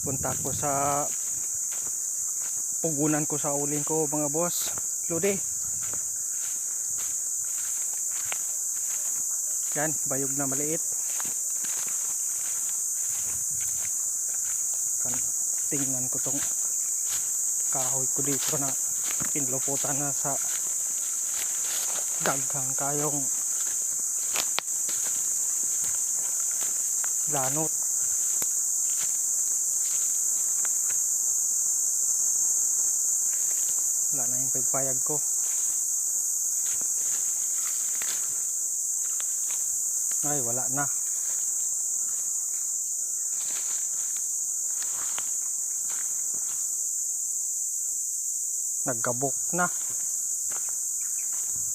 Punta ko sa pugunan ko sa uling ko mga boss Lodi. Yan, bayog na maliit. Tingnan ko tong kahoy ko dito na pinluputan na sa daghang kayong lanot. Wala na yung pagpayag ko. Ay, wala na. Nagkabok na.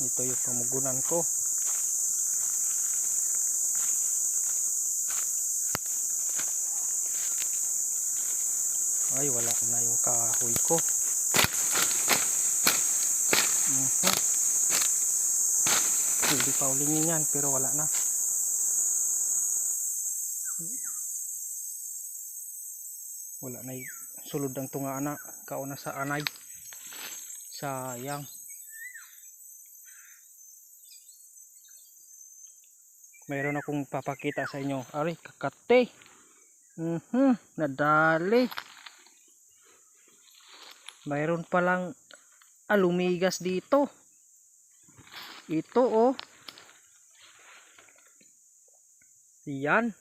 Ito yung pamugunan ko. Ay, wala na yung kahoy ko. Hindi pa ulingin yan pero wala na. Wala na yung sulod ang tunga na. Kauna sa anay. Sayang. Mayroon akong papakita sa inyo. Ari, kakate. Nadali. Mayroon palang alumigas dito. Ito oh. Yan.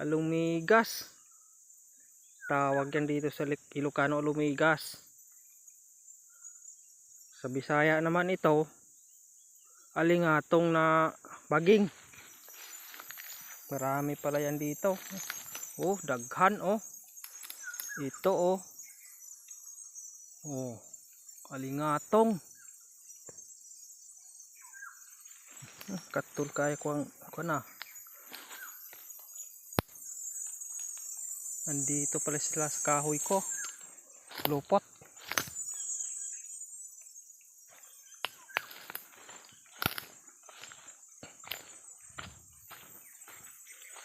Alumigas. Tawag yan dito sa Ilocano, alumigas. Sa Bisaya naman ito, alingatong na baging. Marami pala yan dito. Oh, daghan oh. Ito oh. Oh, alingatong. Katul kaya ko na. Andito pala sila sa kahoy ko. Lupot.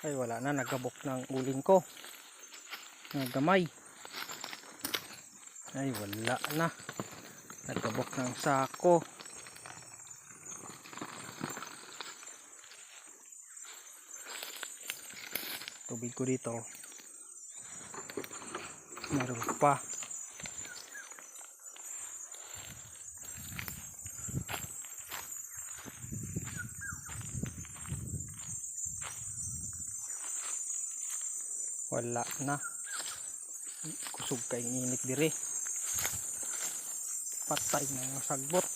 Ay, wala na. Nagabok ng uling ko. Nagamay. Ay, wala na. Nagabok ng sako. Tubig ko dito. Meron pa. Wala na. Kusog kay init dire. Patay na yung sagbot.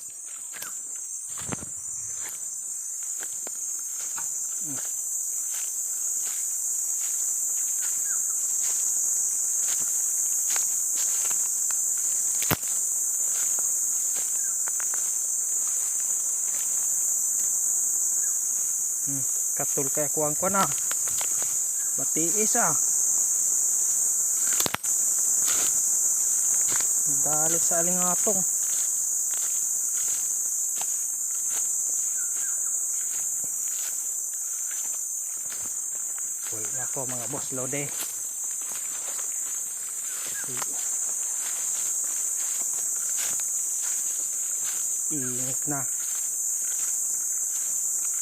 Katul kaya kuwang ko na. Matiis ah. Dali sa alingatong. Wala ko mga boss Lodi. Init na.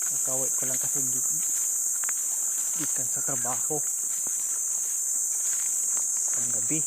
Nakawit ko lang kasi ikan sa trabaho. Ang gabi.